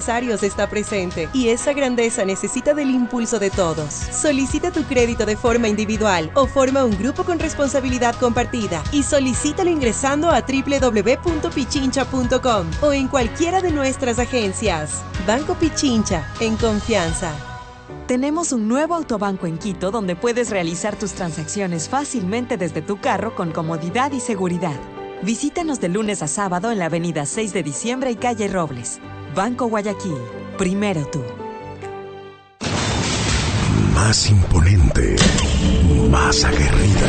empresarios está presente y esa grandeza necesita del impulso de todos. Solicita tu crédito de forma individual o forma un grupo con responsabilidad compartida y solicítalo ingresando a www.pichincha.com o en cualquiera de nuestras agencias. Banco Pichincha, en confianza. Tenemos un nuevo autobanco en Quito donde puedes realizar tus transacciones fácilmente desde tu carro con comodidad y seguridad. Visítanos de lunes a sábado en la avenida 6 de diciembre y calle Robles. Banco Guayaquil. Primero tú. Más imponente. Más aguerrida.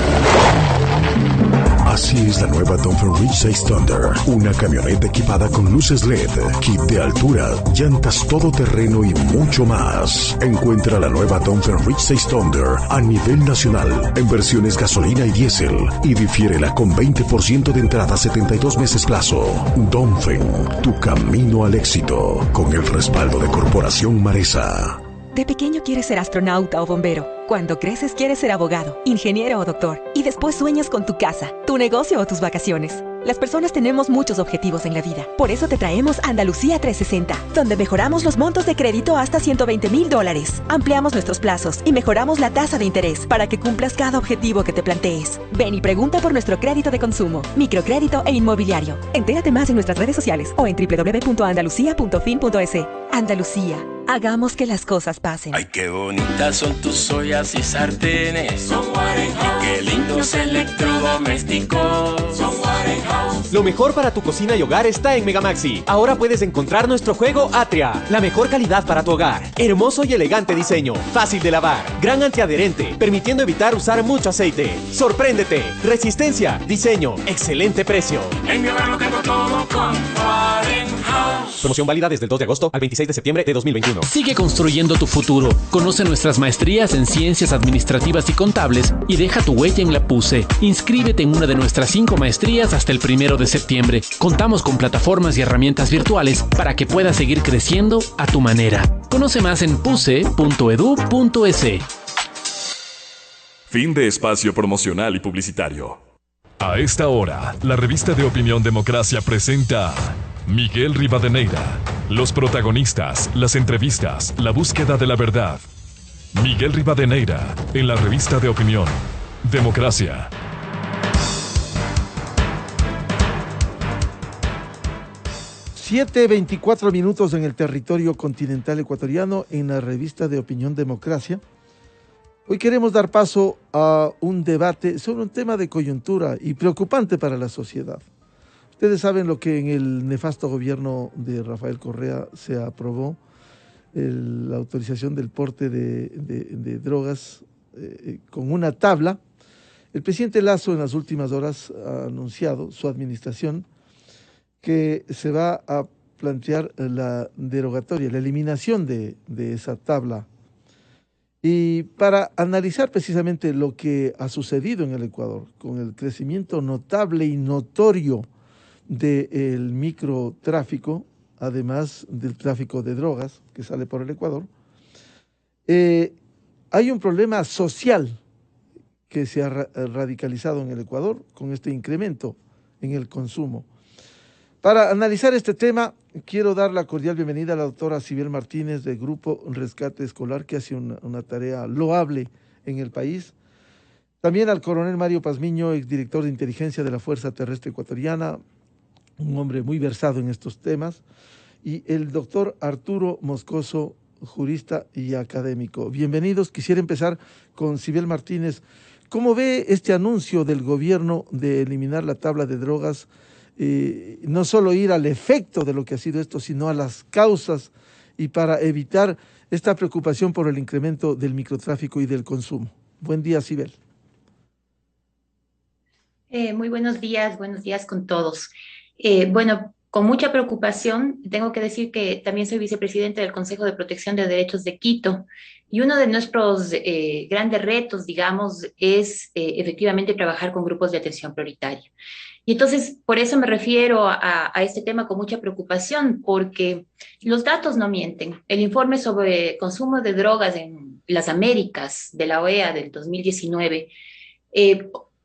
Así es la nueva Dongfeng Ridge 6 Thunder. Una camioneta equipada con luces LED, kit de altura, llantas todoterreno y mucho más. Encuentra la nueva Dongfeng Ridge 6 Thunder a nivel nacional en versiones gasolina y diésel y difiérela con 20% de entrada, 72 meses plazo. Dongfeng, tu camino al éxito, con el respaldo de Corporación Maresa. De pequeño quieres ser astronauta o bombero. Cuando creces quieres ser abogado, ingeniero o doctor. Y después sueñas con tu casa, tu negocio o tus vacaciones. Las personas tenemos muchos objetivos en la vida. Por eso te traemos Andalucía 360, donde mejoramos los montos de crédito hasta $120,000. Ampliamos nuestros plazos y mejoramos la tasa de interés para que cumplas cada objetivo que te plantees. Ven y pregunta por nuestro crédito de consumo, microcrédito e inmobiliario. Entérate más en nuestras redes sociales o en www.andalucia.fin.es. Andalucía. Hagamos que las cosas pasen. Ay, qué bonitas son tus ollas y sartenes. Son Warenhouse. Y qué lindos electrodomésticos. Son Warenhouse. Lo mejor para tu cocina y hogar está en Megamaxi. Ahora puedes encontrar nuestro juego Atria. La mejor calidad para tu hogar. Hermoso y elegante diseño. Fácil de lavar. Gran antiadherente, permitiendo evitar usar mucho aceite. Sorpréndete. Resistencia. Diseño. Excelente precio. En mi hogar lo tengo todo con Warenhouse. Promoción válida desde el 2 de agosto al 26 de septiembre de 2021. Sigue construyendo tu futuro. Conoce nuestras maestrías en Ciencias Administrativas y Contables y deja tu huella en la PUCE. Inscríbete en una de nuestras 5 maestrías hasta el 1 de septiembre. Contamos con plataformas y herramientas virtuales para que puedas seguir creciendo a tu manera. Conoce más en puce.edu.es. Fin de espacio promocional y publicitario. A esta hora, la revista de opinión Democracia presenta Miguel Rivadeneira. Los protagonistas, las entrevistas, la búsqueda de la verdad. Miguel Rivadeneira, en la revista de opinión Democracia. 7:24 en el territorio continental ecuatoriano en la revista de opinión Democracia. Hoy queremos dar paso a un debate sobre un tema de coyuntura y preocupante para la sociedad. Ustedes saben lo que en el nefasto gobierno de Rafael Correa se aprobó, la autorización del porte de drogas con una tabla. El presidente Lasso en las últimas horas ha anunciado su administración que se va a plantear la derogatoria, la eliminación de esa tabla. Y para analizar precisamente lo que ha sucedido en el Ecuador, con el crecimiento notable y notorio del microtráfico, además del tráfico de drogas que sale por el Ecuador, hay un problema social que se ha radicalizado en el Ecuador con este incremento en el consumo. Para analizar este tema, quiero dar la cordial bienvenida a la doctora Sibel Martínez del Grupo Rescate Escolar, que hace una tarea loable en el país. También al coronel Mario Pazmiño, exdirector de inteligencia de la Fuerza Terrestre Ecuatoriana, un hombre muy versado en estos temas, y el doctor Arturo Moscoso, jurista y académico. Bienvenidos. Quisiera empezar con Sibel Martínez. ¿Cómo ve este anuncio del gobierno de eliminar la tabla de drogas? No solo ir al efecto de lo que ha sido esto, sino a las causas y para evitar esta preocupación por el incremento del microtráfico y del consumo. Buen día, Sibel. Muy buenos días con todos. Bueno, con mucha preocupación, tengo que decir que también soy vicepresidente del Consejo de Protección de Derechos de Quito y uno de nuestros grandes retos, digamos, es efectivamente trabajar con grupos de atención prioritaria. Y entonces, por eso me refiero a este tema con mucha preocupación, porque los datos no mienten. El informe sobre consumo de drogas en las Américas de la OEA del 2019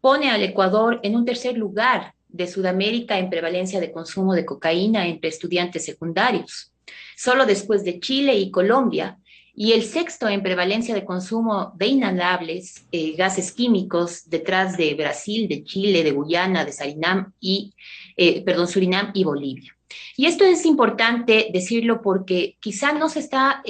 pone al Ecuador en un tercer lugar de Sudamérica en prevalencia de consumo de cocaína entre estudiantes secundarios. solo después de Chile y Colombia, y el sexto en prevalencia de consumo de inhalables, gases químicos, detrás de Brasil, de Chile, de Guyana, de Surinam Surinam y Bolivia. Y esto es importante decirlo porque quizá no se está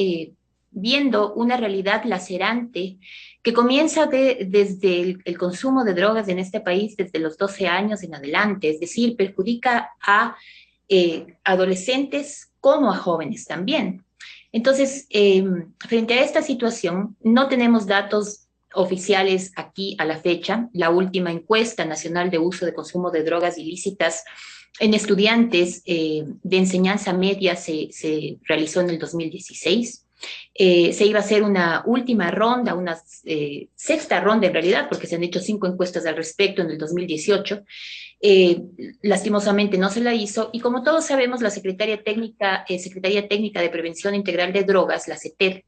viendo una realidad lacerante que comienza desde el consumo de drogas en este país desde los 12 años en adelante, es decir, perjudica a adolescentes como a jóvenes también. Entonces, frente a esta situación, no tenemos datos oficiales aquí a la fecha. La última encuesta nacional de uso de consumo de drogas ilícitas en estudiantes de enseñanza media se realizó en el 2016. Se iba a hacer una última ronda, una sexta ronda en realidad, porque se han hecho 5 encuestas al respecto en el 2018. Lastimosamente no se la hizo, y como todos sabemos, la Secretaría Técnica de Prevención Integral de Drogas, la CETED,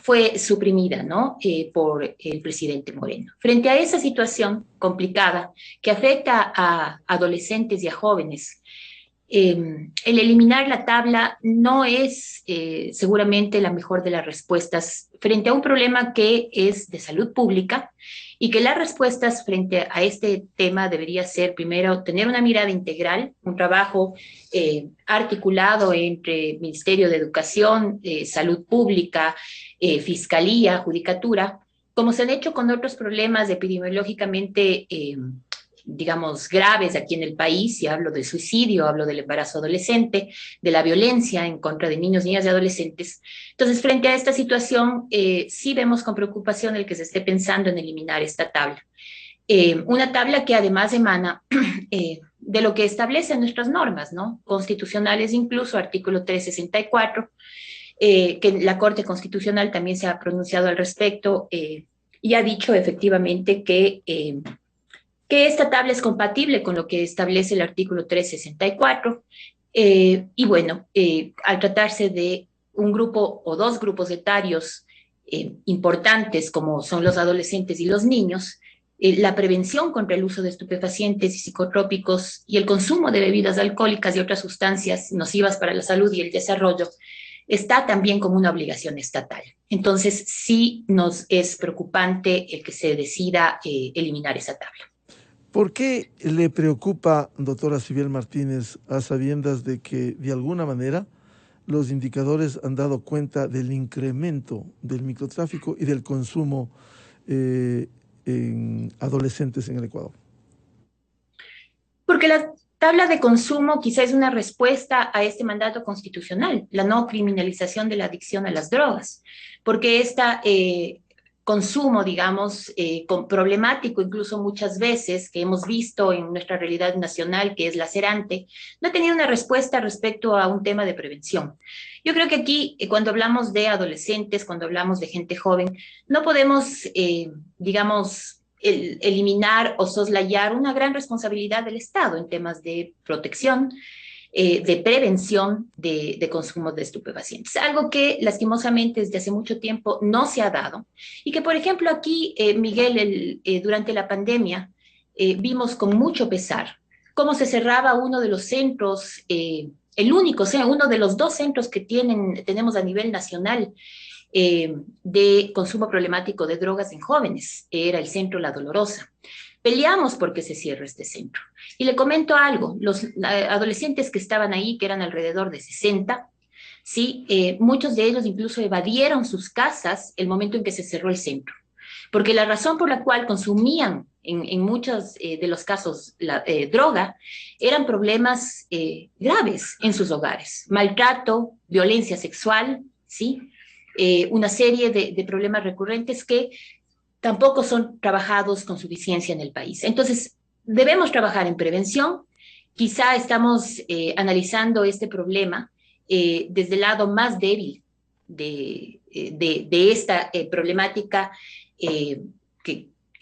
fue suprimida, ¿no? Por el presidente Moreno. Frente a esa situación complicada que afecta a adolescentes y a jóvenes, el eliminar la tabla no es seguramente la mejor de las respuestas frente a un problema que es de salud pública, y que las respuestas frente a este tema debería ser, primero, tener una mirada integral, un trabajo articulado entre Ministerio de Educación, Salud Pública, Fiscalía, Judicatura, como se han hecho con otros problemas epidemiológicamente digamos, graves aquí en el país, y hablo del suicidio, hablo del embarazo adolescente, de la violencia en contra de niños, niñas y adolescentes. Entonces, frente a esta situación, sí vemos con preocupación el que se esté pensando en eliminar esta tabla. Una tabla que además emana de lo que establecen nuestras normas, ¿no? Constitucionales, incluso artículo 364, que la Corte Constitucional también se ha pronunciado al respecto y ha dicho efectivamente que esta tabla es compatible con lo que establece el artículo 364. Y bueno, al tratarse de un grupo o dos grupos etarios importantes, como son los adolescentes y los niños, la prevención contra el uso de estupefacientes y psicotrópicos y el consumo de bebidas alcohólicas y otras sustancias nocivas para la salud y el desarrollo está también como una obligación estatal. Entonces, sí nos es preocupante el que se decida eliminar esa tabla. ¿Por qué le preocupa, doctora Cibiel Martínez, a sabiendas de que de alguna manera los indicadores han dado cuenta del incremento del microtráfico y del consumo en adolescentes en el Ecuador? Porque la tabla de consumo quizá es una respuesta a este mandato constitucional, la no criminalización de la adicción a las drogas, porque esta consumo, digamos, problemático incluso muchas veces, que hemos visto en nuestra realidad nacional, que es lacerante, no ha tenido una respuesta respecto a un tema de prevención. Yo creo que aquí, cuando hablamos de adolescentes, cuando hablamos de gente joven, no podemos, digamos, eliminar o soslayar una gran responsabilidad del Estado en temas de protección, de prevención de consumo de estupefacientes. Algo que lastimosamente desde hace mucho tiempo no se ha dado, y que por ejemplo aquí, Miguel, durante la pandemia, vimos con mucho pesar cómo se cerraba uno de los centros, el único, o sea, uno de los 2 centros que tenemos a nivel nacional de consumo problemático de drogas en jóvenes, era el centro La Dolorosa. Peleamos porque se cierre este centro. Y le comento algo, los adolescentes que estaban ahí, que eran alrededor de 60, ¿sí? Muchos de ellos incluso evadieron sus casas el momento en que se cerró el centro, porque la razón por la cual consumían en muchos de los casos la droga eran problemas graves en sus hogares, maltrato, violencia sexual, ¿sí? Una serie de problemas recurrentes que tampoco son trabajados con suficiencia en el país. Entonces, debemos trabajar en prevención. Quizá estamos analizando este problema desde el lado más débil de esta problemática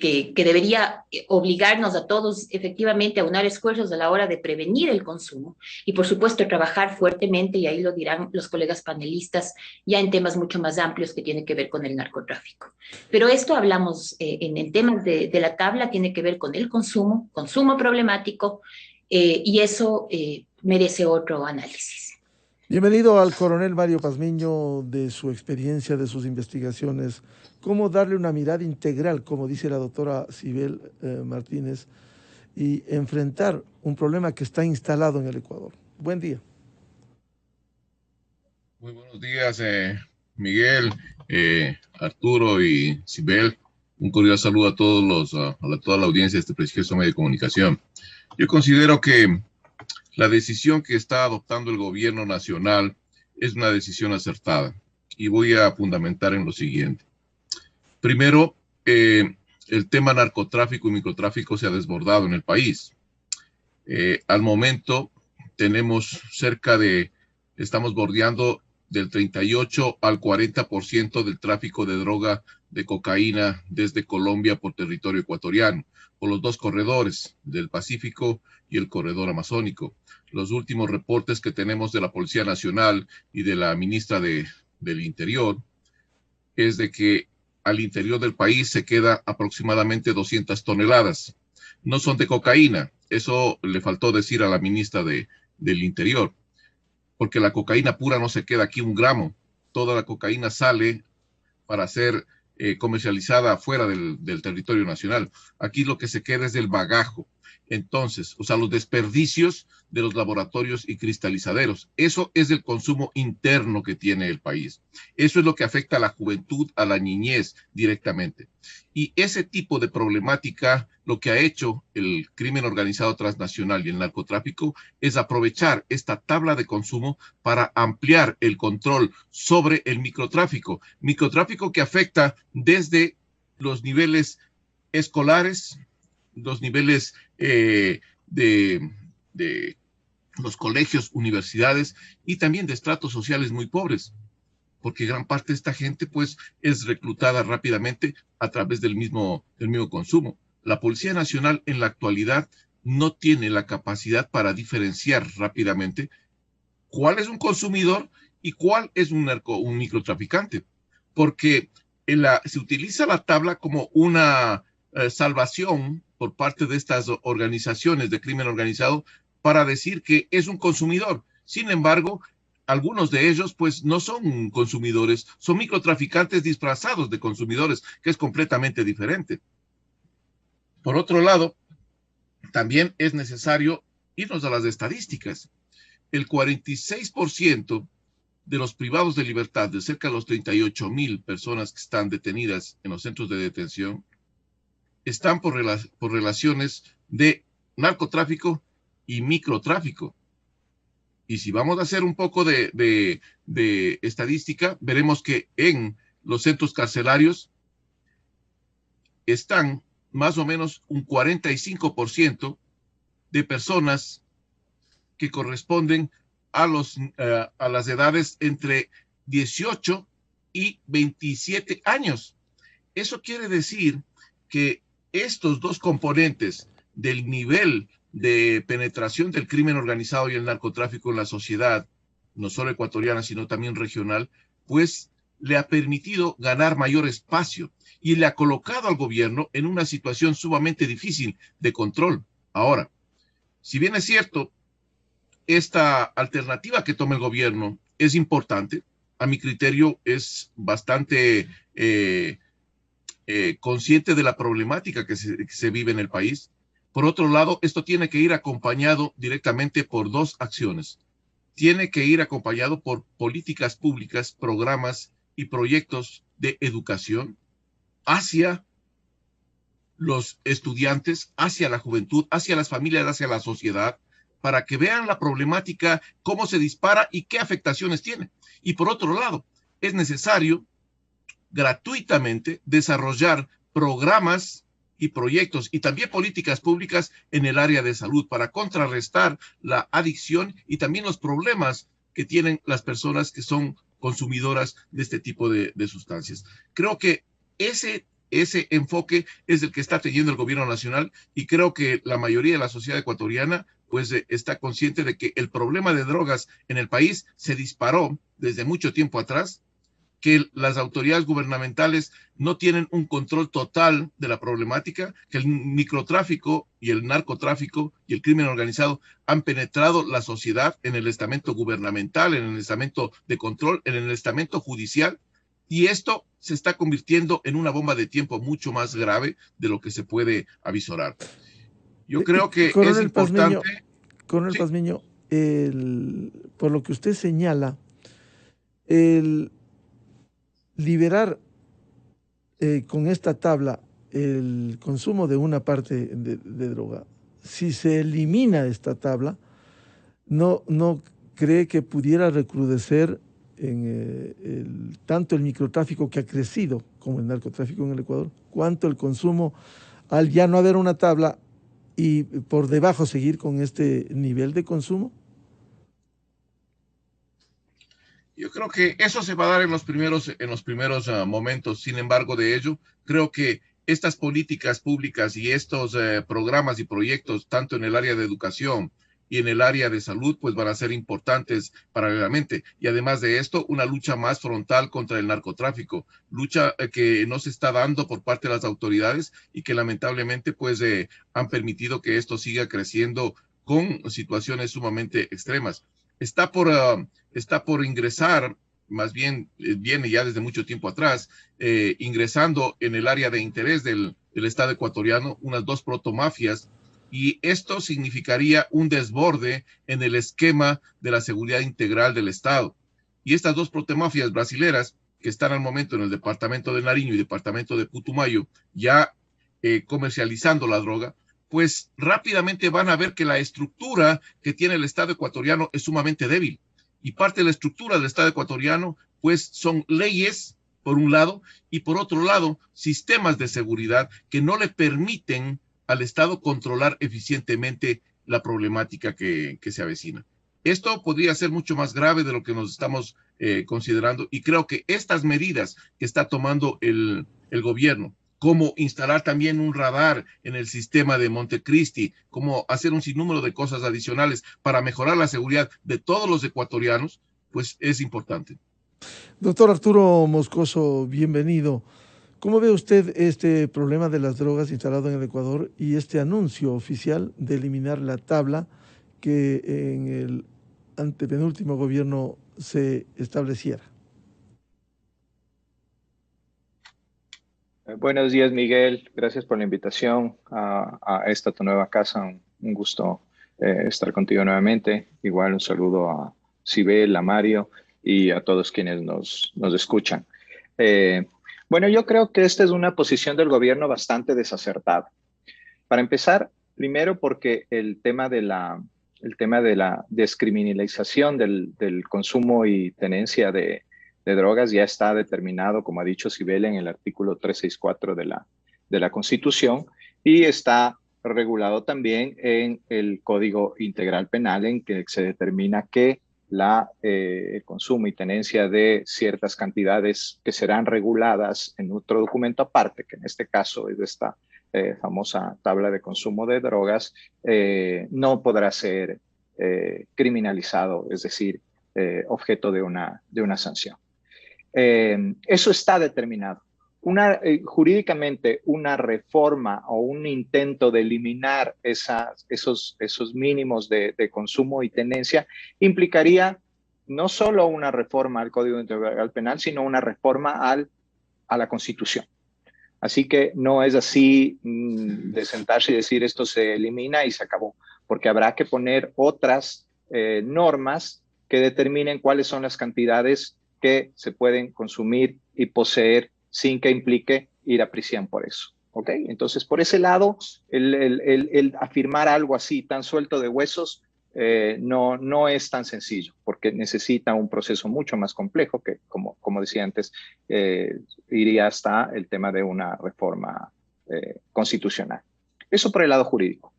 que debería obligarnos a todos efectivamente a unar esfuerzos a la hora de prevenir el consumo y, por supuesto, trabajar fuertemente, y ahí lo dirán los colegas panelistas, ya en temas mucho más amplios que tienen que ver con el narcotráfico. Pero esto hablamos en temas de la tabla, tiene que ver con el consumo problemático, y eso merece otro análisis. Bienvenido al coronel Mario Pazmiño, de su experiencia, de sus investigaciones. Cómo darle una mirada integral, como dice la doctora Sibel Martínez, y enfrentar un problema que está instalado en el Ecuador. Buen día. Muy buenos días, Miguel, Arturo y Sibel. Un cordial saludo a toda la audiencia de este prestigioso medio de comunicación. Yo considero que la decisión que está adoptando el gobierno nacional es una decisión acertada y voy a fundamentar en lo siguiente. Primero, el tema narcotráfico y microtráfico se ha desbordado en el país. Al momento tenemos estamos bordeando del 38 al 40% del tráfico de droga de cocaína desde Colombia por territorio ecuatoriano, por los dos corredores del Pacífico y el corredor amazónico. Los últimos reportes que tenemos de la Policía Nacional y de la ministra del Interior es de que al interior del país se queda aproximadamente 200 toneladas. No son de cocaína, eso le faltó decir a la ministra del Interior, porque la cocaína pura no se queda aquí 1 gramo. Toda la cocaína sale para ser comercializada fuera del territorio nacional. Aquí lo que se queda es del bagajo. Entonces, o sea, los desperdicios de los laboratorios y cristalizaderos. Eso es el consumo interno que tiene el país. Eso es lo que afecta a la juventud, a la niñez directamente. Y ese tipo de problemática, lo que ha hecho el crimen organizado transnacional y el narcotráfico es aprovechar esta tabla de consumo para ampliar el control sobre el microtráfico. Microtráfico que afecta desde los niveles escolares, los niveles de los colegios, universidades y también de estratos sociales muy pobres, porque gran parte de esta gente pues es reclutada rápidamente a través del mismo consumo. La Policía Nacional en la actualidad no tiene la capacidad para diferenciar rápidamente cuál es un consumidor y cuál es un microtraficante, porque se utiliza la tabla como una salvación por parte de estas organizaciones de crimen organizado para decir que es un consumidor. Sin embargo, algunos de ellos pues no son consumidores, son microtraficantes disfrazados de consumidores, que es completamente diferente. Por otro lado, también es necesario irnos a las estadísticas. El 46% de los privados de libertad, de cerca de los 38,000 personas que están detenidas en los centros de detención, están por relaciones de narcotráfico y microtráfico. Y si vamos a hacer un poco de estadística, veremos que en los centros carcelarios están más o menos un 45% de personas que corresponden a las edades entre 18 y 27 años. Eso quiere decir que estos dos componentes del nivel de penetración del crimen organizado y el narcotráfico en la sociedad, no solo ecuatoriana, sino también regional, pues le ha permitido ganar mayor espacio y le ha colocado al gobierno en una situación sumamente difícil de control. Ahora, si bien es cierto, esta alternativa que toma el gobierno es importante, a mi criterio es bastante consciente de la problemática que se vive en el país. Por otro lado, esto tiene que ir acompañado directamente por dos acciones. Tiene que ir acompañado por políticas públicas, programas y proyectos de educación hacia los estudiantes, hacia la juventud, hacia las familias, hacia la sociedad, para que vean la problemática, cómo se dispara y qué afectaciones tiene. Y por otro lado, es necesario gratuitamente desarrollar programas y proyectos y también políticas públicas en el área de salud para contrarrestar la adicción y también los problemas que tienen las personas que son consumidoras de este tipo de sustancias. Creo que ese enfoque es el que está teniendo el gobierno nacional y creo que la mayoría de la sociedad ecuatoriana pues está consciente de que el problema de drogas en el país se disparó desde mucho tiempo atrás que las autoridades gubernamentales no tienen un control total de la problemática, que el microtráfico y el narcotráfico y el crimen organizado han penetrado la sociedad en el estamento gubernamental, en el estamento de control, en el estamento judicial, y esto se está convirtiendo en una bomba de tiempo mucho más grave de lo que se puede avisorar. Yo creo que es importante... Coronel Pazmiño, por lo que usted señala, el liberar con esta tabla el consumo de una parte de droga, si se elimina esta tabla, ¿no cree que pudiera recrudecer en tanto el microtráfico, que ha crecido, como el narcotráfico en el Ecuador, cuanto el consumo, al ya no haber una tabla y por debajo seguir con este nivel de consumo? Yo creo que eso se va a dar en los primeros momentos. Sin embargo, de ello, creo que estas políticas públicas y estos programas y proyectos, tanto en el área de educación y en el área de salud, pues van a ser importantes paralelamente. Y además de esto, una lucha más frontal contra el narcotráfico, lucha que no se está dando por parte de las autoridades y que lamentablemente pues han permitido que esto siga creciendo con situaciones sumamente extremas. Está por ingresar, más bien viene ya desde mucho tiempo atrás, ingresando en el área de interés del Estado ecuatoriano unas 2 protomafias, y esto significaría un desborde en el esquema de la seguridad integral del Estado. Y estas 2 protomafias brasileras, que están al momento en el departamento de Nariño y departamento de Putumayo, ya comercializando la droga, pues rápidamente van a ver que la estructura que tiene el Estado ecuatoriano es sumamente débil. Y parte de la estructura del Estado ecuatoriano, pues son leyes, por un lado, y por otro lado, sistemas de seguridad que no le permiten al Estado controlar eficientemente la problemática que se avecina. Esto podría ser mucho más grave de lo que nos estamos considerando, y creo que estas medidas que está tomando el gobierno, como instalar también un radar en el sistema de Montecristi, como hacer un sinnúmero de cosas adicionales para mejorar la seguridad de todos los ecuatorianos, pues es importante. Doctor Arturo Moscoso, bienvenido. ¿Cómo ve usted este problema de las drogas instalado en el Ecuador y este anuncio oficial de eliminar la tabla que en el antepenúltimo gobierno se estableciera? Buenos días, Miguel. Gracias por la invitación a esta tu nueva casa. Un gusto estar contigo nuevamente. Igual un saludo a Sibel, a Mario y a todos quienes nos escuchan. Bueno, yo creo que esta es una posición del gobierno bastante desacertada. Para empezar, primero porque el tema de la descriminalización del consumo y tenencia de drogas ya está determinado, como ha dicho Sibel, en el artículo 364 de la Constitución, y está regulado también en el Código Integral Penal, en que se determina que el consumo y tenencia de ciertas cantidades que serán reguladas en otro documento aparte, que en este caso es esta famosa tabla de consumo de drogas, no podrá ser criminalizado, es decir, objeto de una sanción. Eso está determinado. Jurídicamente, una reforma o un intento de eliminar esos mínimos de consumo y tenencia implicaría no solo una reforma al Código Integral Penal, sino una reforma a la Constitución. Así que no es así de sentarse y decir esto se elimina y se acabó, porque habrá que poner otras normas que determinen cuáles son las cantidades que se pueden consumir y poseer sin que implique ir a prisión por eso. ¿Ok? Entonces, por ese lado, el afirmar algo así tan suelto de huesos no es tan sencillo, porque necesita un proceso mucho más complejo que, como decía antes, iría hasta el tema de una reforma constitucional. Eso por el lado jurídico.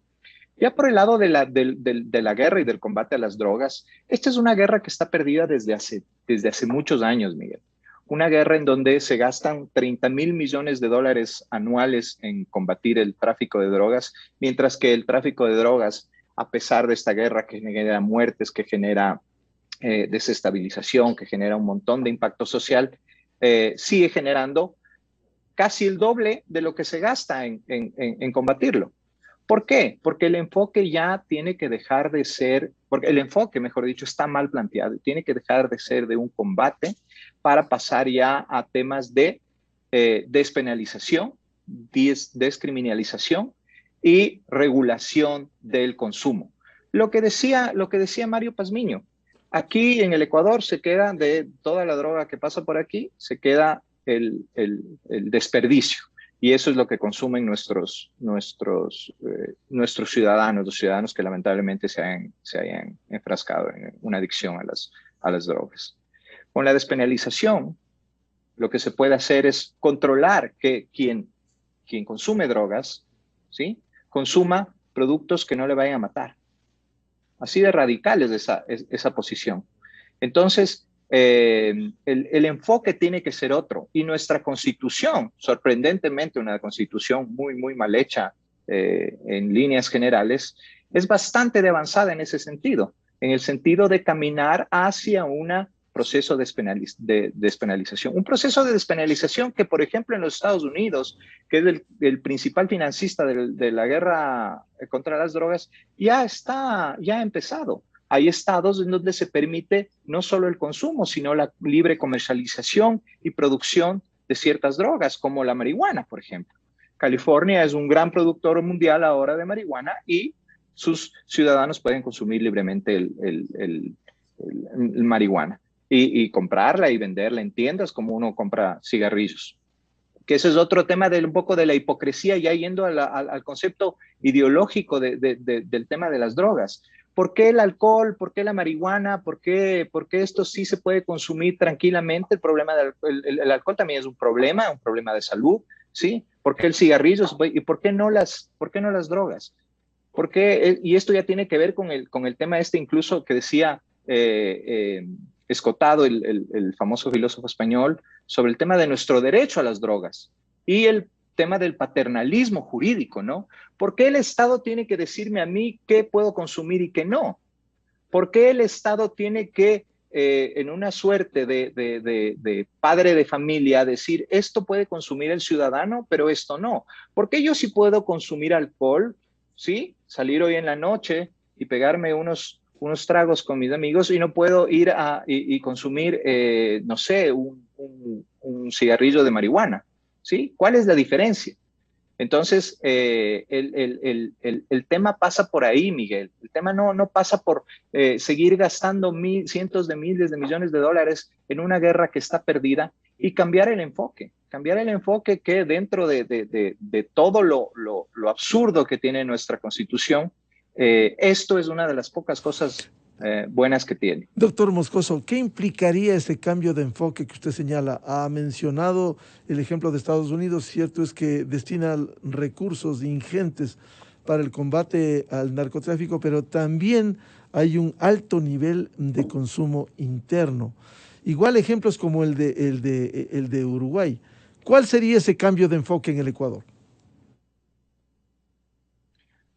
Ya por el lado de la guerra y del combate a las drogas, esta es una guerra que está perdida desde hace muchos años, Miguel. Una guerra en donde se gastan $30,000 millones anuales en combatir el tráfico de drogas, mientras que el tráfico de drogas, a pesar de esta guerra que genera muertes, que genera desestabilización, que genera un montón de impacto social, sigue generando casi el doble de lo que se gasta en combatirlo. ¿Por qué? Porque el enfoque ya tiene que dejar de ser, porque el enfoque, mejor dicho, está mal planteado, tiene que dejar de ser de un combate para pasar ya a temas de despenalización, descriminalización y regulación del consumo. Lo que decía Mario Pazmiño, aquí en el Ecuador se queda de toda la droga que pasa por aquí, se queda el desperdicio. Y eso es lo que consumen nuestros ciudadanos, los ciudadanos que lamentablemente se hayan enfrascado en una adicción a las drogas. Con la despenalización, lo que se puede hacer es controlar que quien consume drogas, ¿sí?, consuma productos que no le vayan a matar. Así de radical es esa posición. Entonces, el enfoque tiene que ser otro. Y nuestra constitución, sorprendentemente una constitución muy, muy mal hecha en líneas generales, es bastante avanzada en ese sentido, en el sentido de caminar hacia un proceso de despenalización. Un proceso de despenalización que, por ejemplo, en los Estados Unidos, que es el principal financista de la guerra contra las drogas, ya ha empezado. Hay estados en donde se permite no solo el consumo, sino la libre comercialización y producción de ciertas drogas, como la marihuana, por ejemplo. California es un gran productor mundial ahora de marihuana y sus ciudadanos pueden consumir libremente el marihuana y comprarla y venderla en tiendas como uno compra cigarrillos. Que ese es otro tema un poco de la hipocresía, ya yendo al concepto ideológico del tema de las drogas. ¿Por qué el alcohol? ¿Por qué la marihuana? ¿Por qué esto sí se puede consumir tranquilamente? El problema del alcohol también es un problema de salud, ¿sí? ¿Por qué el cigarrillo? ¿Y por qué no las drogas? Y esto ya tiene que ver con el tema incluso que decía Escotado, el famoso filósofo español, sobre el tema de nuestro derecho a las drogas y el tema del paternalismo jurídico, ¿no? ¿Por qué el Estado tiene que decirme a mí qué puedo consumir y qué no? ¿Por qué el Estado tiene que, en una suerte de padre de familia, decir esto puede consumir el ciudadano, pero esto no? ¿Por qué yo sí puedo consumir alcohol, sí? Salir hoy en la noche y pegarme unos tragos con mis amigos y no puedo ir y consumir, no sé, un cigarrillo de marihuana, ¿sí? ¿Cuál es la diferencia? Entonces, el tema pasa por ahí, Miguel. El tema no pasa por seguir gastando cientos de miles de millones de dólares en una guerra que está perdida y cambiar el enfoque que dentro de todo lo absurdo que tiene nuestra Constitución, esto es una de las pocas cosas buenas que tiene. Doctor Moscoso, ¿qué implicaría ese cambio de enfoque que usted señala? Ha mencionado el ejemplo de Estados Unidos, cierto es que destina recursos ingentes para el combate al narcotráfico, pero también hay un alto nivel de consumo interno. Igual ejemplos como el de Uruguay. ¿Cuál sería ese cambio de enfoque en el Ecuador?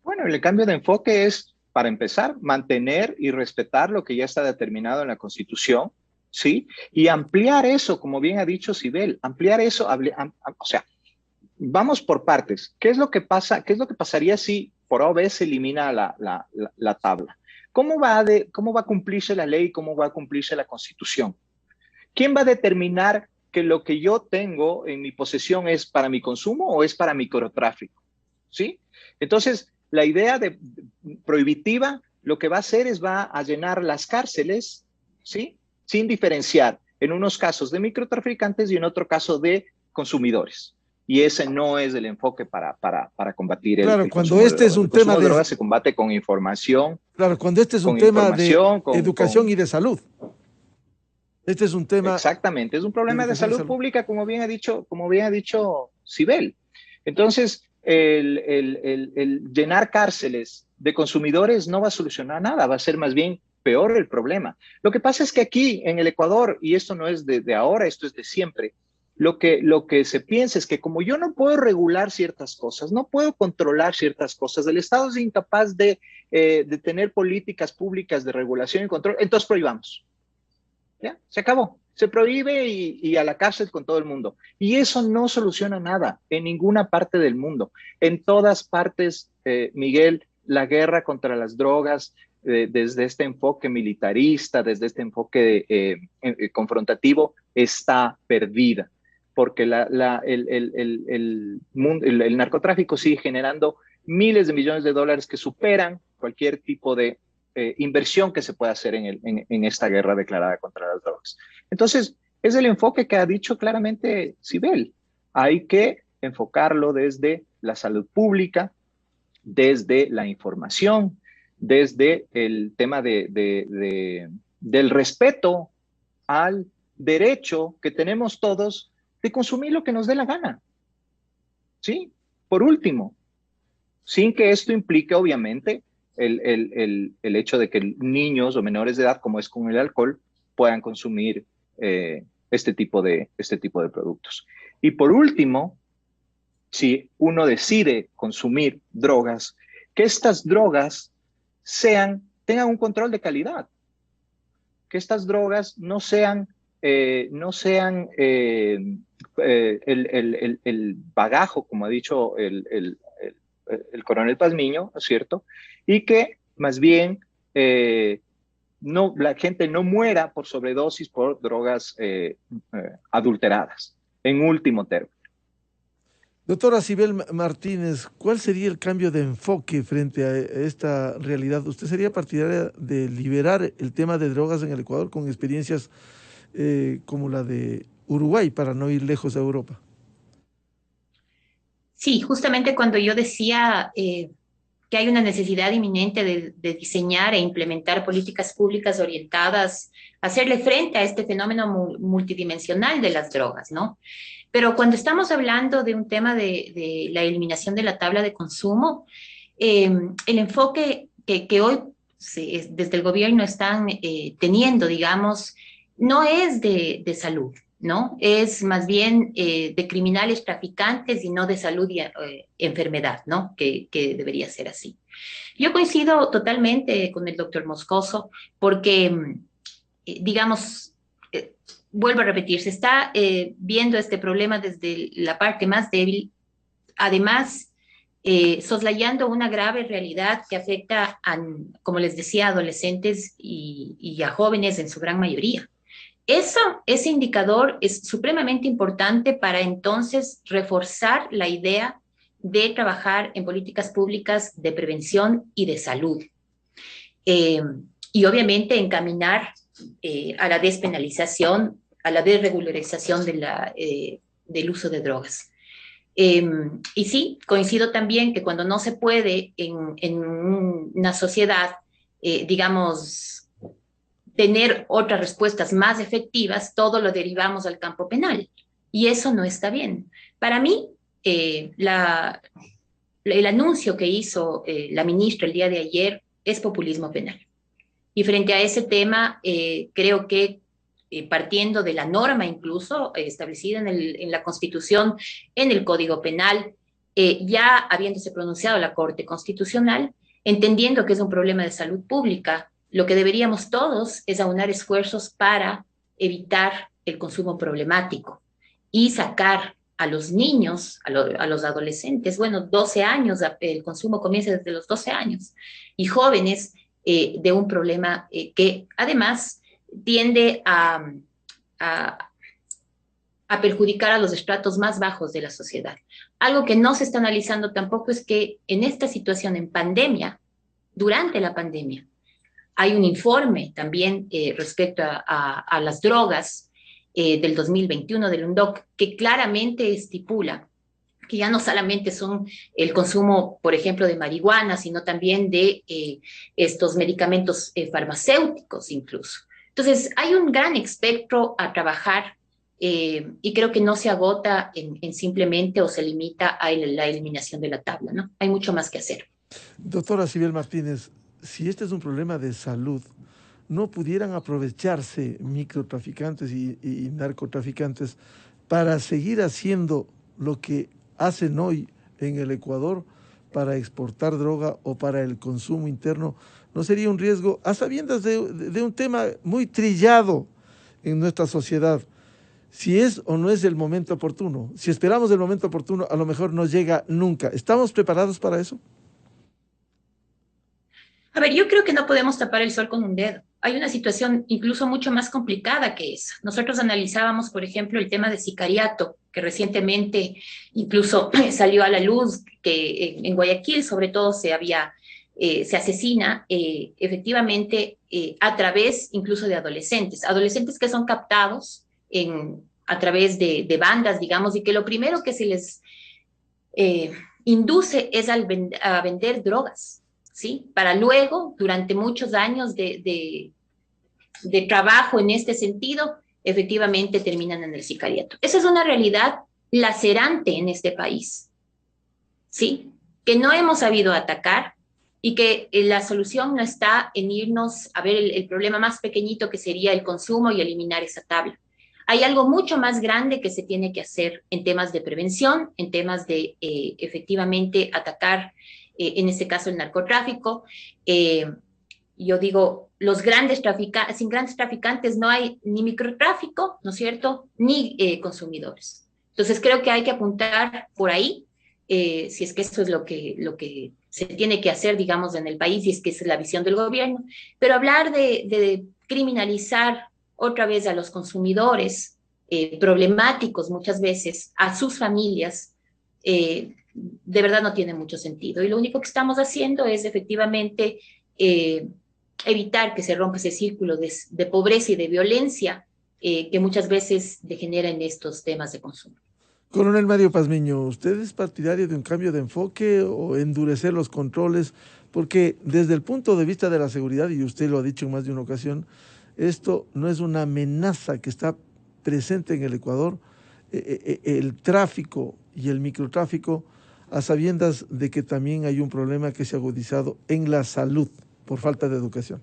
Bueno, el cambio de enfoque es, para empezar, mantener y respetar lo que ya está determinado en la Constitución, ¿sí? Y ampliar eso, como bien ha dicho Sibel, ampliar eso, o sea, vamos por partes. ¿Qué es lo que pasa? ¿Qué es lo que pasaría si por A o B se elimina la tabla? ¿Cómo va a cumplirse la ley? ¿Cómo va a cumplirse la Constitución? ¿Quién va a determinar que lo que yo tengo en mi posesión es para mi consumo o es para microtráfico? ¿Sí? Entonces, la idea prohibitiva lo que va a hacer es va a llenar las cárceles, ¿sí?, sin diferenciar en unos casos de microtraficantes y en otro caso de consumidores. Y ese no es el enfoque para combatir el cuando consumo de drogas. El consumo de drogas se combate con información. Claro, cuando este es un tema de educación y de salud. Este es un tema... Exactamente, es un problema de salud pública, como bien ha dicho Sibel. Entonces, el llenar cárceles de consumidores no va a solucionar nada, va a ser más bien peor el problema. Lo que pasa es que aquí en el Ecuador, y esto no es de ahora, esto es de siempre, lo que se piensa es que como yo no puedo regular ciertas cosas, no puedo controlar ciertas cosas, el Estado es incapaz de tener políticas públicas de regulación y control, entonces prohibamos. ¿Ya? Se acabó. Se prohíbe y a la cárcel con todo el mundo. Y eso no soluciona nada en ninguna parte del mundo. En todas partes, Miguel, la guerra contra las drogas, desde este enfoque militarista, desde este enfoque confrontativo, está perdida. Porque el narcotráfico sigue generando miles de millones de dólares que superan cualquier tipo de inversión que se pueda hacer en esta guerra declarada contra las drogas. Entonces, es el enfoque que ha dicho claramente Sibel. Hay que enfocarlo desde la salud pública, desde la información, desde el tema del respeto al derecho que tenemos todos de consumir lo que nos dé la gana. ¿Sí? Por último, sin que esto implique, obviamente, el hecho de que niños o menores de edad, como es con el alcohol, puedan consumir este tipo de productos. Y por último, si uno decide consumir drogas, que estas drogas tengan un control de calidad, que estas drogas no sean el bagajo, como ha dicho el coronel Pazmiño, ¿no es cierto? Y que más bien la gente no muera por sobredosis por drogas adulteradas, en último término. Doctora Sibel Martínez, ¿cuál sería el cambio de enfoque frente a esta realidad? ¿Usted sería partidaria de liberar el tema de drogas en el Ecuador con experiencias como la de Uruguay, para no ir lejos a Europa? Sí, justamente cuando yo decía que hay una necesidad inminente de diseñar e implementar políticas públicas orientadas a hacerle frente a este fenómeno multidimensional de las drogas, ¿no? Pero cuando estamos hablando de un tema de la eliminación de la tabla de consumo, el enfoque que hoy desde el gobierno están teniendo, digamos, no es de salud, ¿no? Es más bien de criminales traficantes y no de salud y enfermedad, ¿no? Que debería ser así. Yo coincido totalmente con el doctor Moscoso porque, digamos, vuelvo a repetir, se está viendo este problema desde la parte más débil, además soslayando una grave realidad que afecta como les decía, a adolescentes y a jóvenes en su gran mayoría. Ese indicador es supremamente importante para entonces reforzar la idea de trabajar en políticas públicas de prevención y de salud. Y obviamente encaminar a la despenalización, a la desregularización del uso de drogas. Y sí, coincido también que cuando no se puede en una sociedad, digamos, tener otras respuestas más efectivas, todo lo derivamos al campo penal. Y eso no está bien. Para mí, el anuncio que hizo la ministra el día de ayer es populismo penal. Y frente a ese tema, creo que partiendo de la norma incluso establecida en la Constitución, en el Código Penal, ya habiéndose pronunciado la Corte Constitucional, entendiendo que es un problema de salud pública, lo que deberíamos todos es aunar esfuerzos para evitar el consumo problemático y sacar a los niños, a los adolescentes, bueno, 12 años, el consumo comienza desde los 12 años, y jóvenes de un problema que además tiende a perjudicar a los estratos más bajos de la sociedad. Algo que no se está analizando tampoco es que en esta situación, en pandemia, durante la pandemia, hay un informe también respecto a las drogas del 2021 del UNDOC que claramente estipula que ya no solamente son el consumo, por ejemplo, de marihuana, sino también de estos medicamentos farmacéuticos incluso. Entonces, hay un gran espectro a trabajar y creo que no se agota en simplemente o se limita a la eliminación de la tabla, ¿no? Hay mucho más que hacer. Doctora Sibel Martínez, si este es un problema de salud, ¿no pudieran aprovecharse microtraficantes y narcotraficantes para seguir haciendo lo que hacen hoy en el Ecuador para exportar droga o para el consumo interno? ¿No sería un riesgo a sabiendas de un tema muy trillado en nuestra sociedad, si es o no es el momento oportuno. Si esperamos el momento oportuno, a lo mejor no llega nunca. ¿Estamos preparados para eso? A ver, yo creo que no podemos tapar el sol con un dedo. Hay una situación incluso mucho más complicada que esa. Nosotros analizábamos, por ejemplo, el tema de sicariato, que recientemente incluso salió a la luz, que en Guayaquil sobre todo se asesina efectivamente a través incluso de adolescentes que son captados a través de bandas, digamos, y que lo primero que se les induce es a vender drogas. ¿Sí? Para luego, durante muchos años de trabajo en este sentido, efectivamente terminan en el sicariato. Esa es una realidad lacerante en este país, ¿sí? Que no hemos sabido atacar y que la solución no está en irnos a ver el problema más pequeñito que sería el consumo y eliminar esa tabla. Hay algo mucho más grande que se tiene que hacer en temas de prevención, en temas de efectivamente atacar en este caso el narcotráfico. Yo digo, sin grandes traficantes no hay ni microtráfico, ¿no es cierto?, ni consumidores. Entonces creo que hay que apuntar por ahí, si es que esto es lo que se tiene que hacer, digamos, en el país, y es que es la visión del gobierno. Pero hablar de criminalizar otra vez a los consumidores problemáticos muchas veces, a sus familias, de verdad no tiene mucho sentido. Y lo único que estamos haciendo es efectivamente evitar que se rompa ese círculo de pobreza y de violencia que muchas veces degenera en estos temas de consumo. Coronel Mario Pazmiño, ¿usted es partidario de un cambio de enfoque o endurecer los controles? Porque desde el punto de vista de la seguridad, y usted lo ha dicho en más de una ocasión, esto no es una amenaza que está presente en el Ecuador. El tráfico y el microtráfico, a sabiendas de que también hay un problema que se ha agudizado en la salud por falta de educación.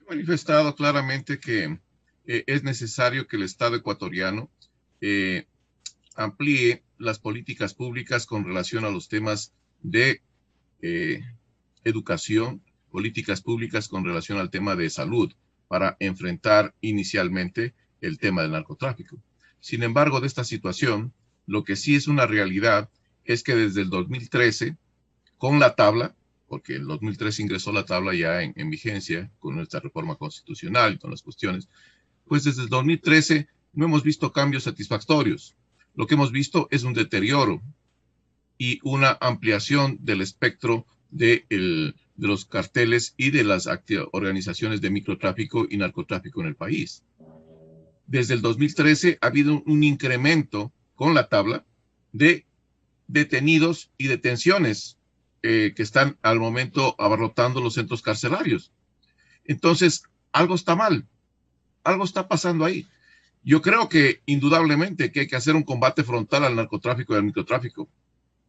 He manifestado claramente que es necesario que el Estado ecuatoriano amplíe las políticas públicas con relación a los temas de educación, políticas públicas con relación al tema de salud, para enfrentar inicialmente el tema del narcotráfico. Sin embargo, de esta situación, lo que sí es una realidad es que desde el 2013, con la tabla, porque el 2013 ingresó la tabla ya en vigencia con nuestra reforma constitucional y con las cuestiones, pues desde el 2013 no hemos visto cambios satisfactorios. Lo que hemos visto es un deterioro y una ampliación del espectro de los carteles y de las organizaciones de microtráfico y narcotráfico en el país. Desde el 2013 ha habido un incremento con la tabla de detenidos y detenciones que están al momento abarrotando los centros carcelarios. Entonces, algo está mal, algo está pasando ahí. Yo creo que indudablemente que hay que hacer un combate frontal al narcotráfico y al microtráfico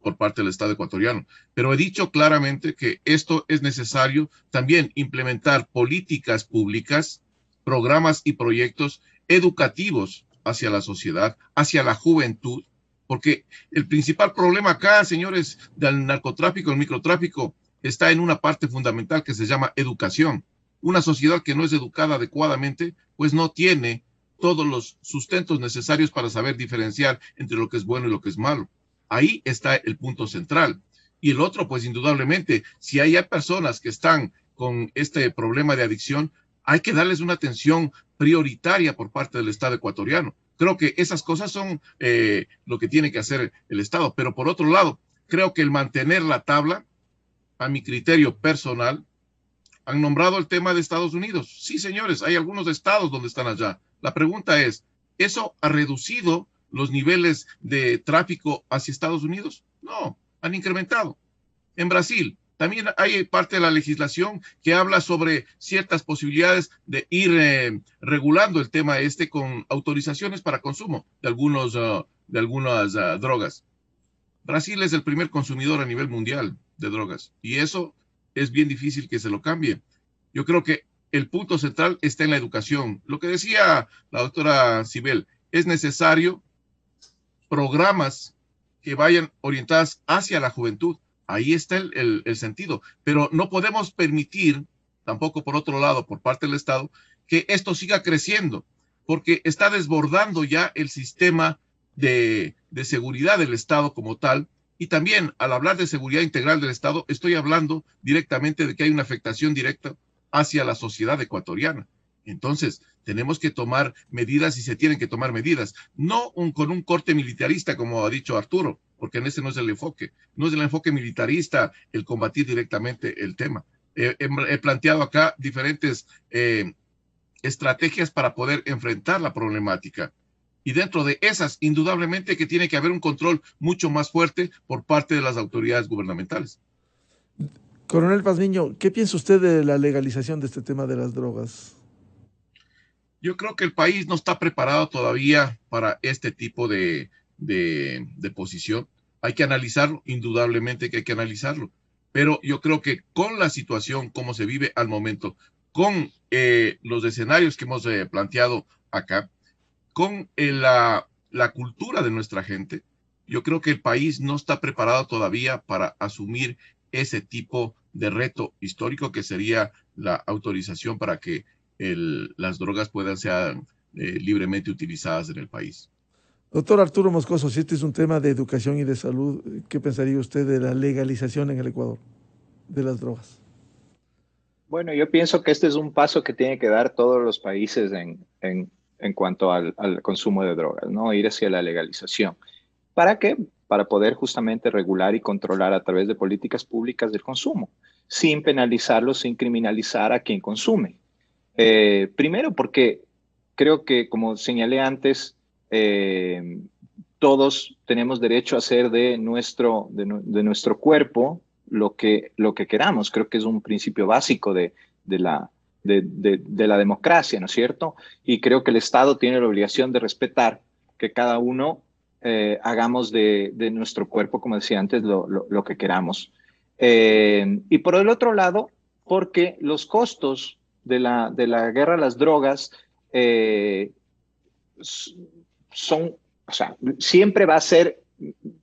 por parte del Estado ecuatoriano, pero he dicho claramente que esto es necesario también implementar políticas públicas, programas y proyectos educativos hacia la sociedad, hacia la juventud, porque el principal problema acá, señores, del narcotráfico, el microtráfico, está en una parte fundamental que se llama educación. Una sociedad que no es educada adecuadamente, pues no tiene todos los sustentos necesarios para saber diferenciar entre lo que es bueno y lo que es malo. Ahí está el punto central. Y el otro, pues indudablemente, si hay personas que están con este problema de adicción, hay que darles una atención prioritaria por parte del Estado ecuatoriano. Creo que esas cosas son lo que tiene que hacer el Estado. Pero por otro lado, creo que el mantener la tabla, a mi criterio personal, han nombrado el tema de Estados Unidos. Sí, señores, hay algunos estados donde están allá. La pregunta es, ¿eso ha reducido los niveles de tráfico hacia Estados Unidos? No, han incrementado. En Brasil también hay parte de la legislación que habla sobre ciertas posibilidades de ir regulando el tema con autorizaciones para consumo de algunas drogas. Brasil es el primer consumidor a nivel mundial de drogas y eso es bien difícil que se lo cambie. Yo creo que el punto central está en la educación. Lo que decía la doctora Sibel, es necesario programas que vayan orientadas hacia la juventud. Ahí está el sentido, pero no podemos permitir, tampoco por otro lado, por parte del Estado, que esto siga creciendo, porque está desbordando ya el sistema de seguridad del Estado como tal. Y también, al hablar de seguridad integral del Estado, estoy hablando directamente de que hay una afectación directa hacia la sociedad ecuatoriana. Entonces, tenemos que tomar medidas y se tienen que tomar medidas, no con un corte militarista, como ha dicho Arturo, porque en ese no es el enfoque. No es el enfoque militarista el combatir directamente el tema. He planteado acá diferentes estrategias para poder enfrentar la problemática. Y dentro de esas, indudablemente que tiene que haber un control mucho más fuerte por parte de las autoridades gubernamentales. Coronel Pazmiño, ¿qué piensa usted de la legalización de este tema de las drogas? Yo creo que el país no está preparado todavía para este tipo de posición. Hay que analizarlo, indudablemente que hay que analizarlo. Pero yo creo que con la situación, como se vive al momento, con los escenarios que hemos planteado acá, con la cultura de nuestra gente, yo creo que el país no está preparado todavía para asumir ese tipo de reto histórico que sería la autorización para que las drogas puedan ser libremente utilizadas en el país. Doctor Arturo Moscoso, si este es un tema de educación y de salud, ¿qué pensaría usted de la legalización en el Ecuador de las drogas? Bueno, yo pienso que este es un paso que tienen que dar todos los países en cuanto al consumo de drogas, ¿no? Ir hacia la legalización. ¿Para qué? Para poder justamente regular y controlar a través de políticas públicas del consumo, sin penalizarlo, sin criminalizar a quien consume. Primero porque creo que, como señalé antes, todos tenemos derecho a hacer de nuestro cuerpo lo que queramos. Creo que es un principio básico de la democracia, ¿no es cierto? Y creo que el Estado tiene la obligación de respetar que cada uno hagamos de nuestro cuerpo, como decía antes, lo que queramos. Y por el otro lado, porque los costos de la guerra a las drogas son, o sea, siempre va a ser,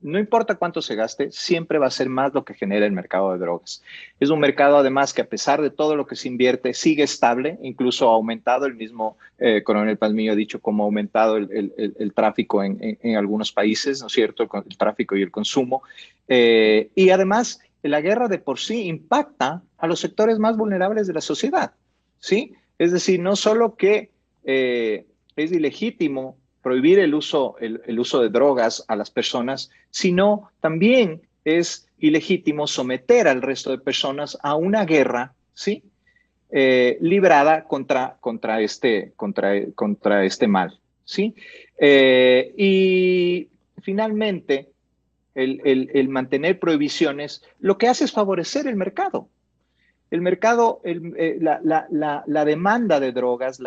no importa cuánto se gaste, siempre va a ser más lo que genera el mercado de drogas. Es un mercado, además, que a pesar de todo lo que se invierte, sigue estable, incluso ha aumentado. El mismo Coronel Pazmiño ha dicho cómo ha aumentado el tráfico en algunos países, ¿no es cierto?, el tráfico y el consumo. Y además, la guerra de por sí impacta a los sectores más vulnerables de la sociedad, ¿sí? Es decir, no solo que es ilegítimo prohibir el uso de drogas a las personas, sino también es ilegítimo someter al resto de personas a una guerra, ¿sí? Librada contra este mal, ¿sí? Y finalmente, el mantener prohibiciones lo que hace es favorecer el mercado. El mercado, la demanda de drogas,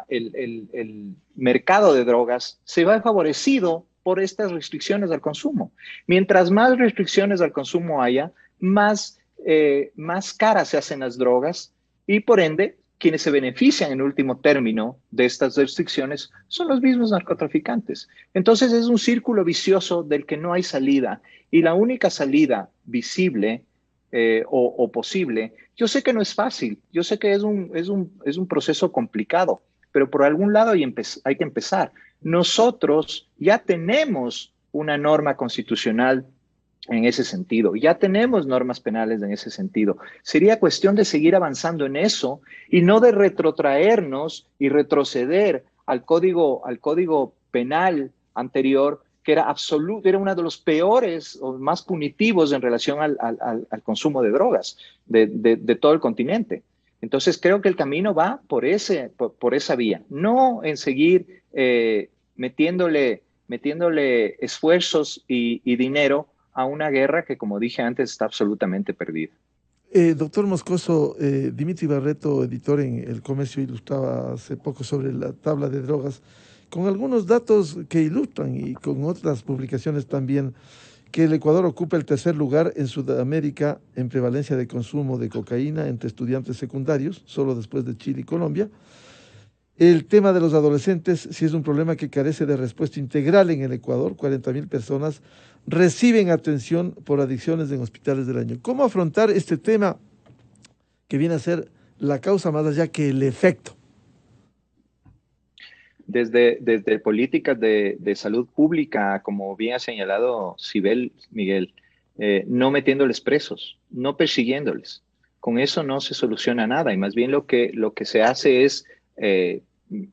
el mercado de drogas se va favorecido por estas restricciones al consumo. Mientras más restricciones al consumo haya, más caras se hacen las drogas y por ende quienes se benefician en último término de estas restricciones son los mismos narcotraficantes. Entonces es un círculo vicioso del que no hay salida y la única salida visible o posible, yo sé que no es fácil, yo sé que es un proceso complicado, pero por algún lado hay que empezar. Nosotros ya tenemos una norma constitucional en ese sentido, ya tenemos normas penales en ese sentido. Sería cuestión de seguir avanzando en eso y no de retrotraernos y retroceder al código penal anterior, que era uno de los peores o más punitivos en relación al consumo de drogas de todo el continente. Entonces creo que el camino va por esa vía, no en seguir metiéndole esfuerzos y dinero a una guerra que, como dije antes, está absolutamente perdida. Doctor Moscoso, Dimitri Barreto, editor en El Comercio, ilustraba hace poco sobre la tabla de drogas, con algunos datos que ilustran y con otras publicaciones también, que el Ecuador ocupa el tercer lugar en Sudamérica en prevalencia de consumo de cocaína entre estudiantes secundarios, solo después de Chile y Colombia. El tema de los adolescentes sí es un problema que carece de respuesta integral en el Ecuador. 40.000 personas reciben atención por adicciones en hospitales del año. ¿Cómo afrontar este tema que viene a ser la causa más allá que el efecto? desde políticas de salud pública, como bien ha señalado Sibel, Miguel, no metiéndoles presos, no persiguiéndoles. Con eso no se soluciona nada y más bien lo que se hace es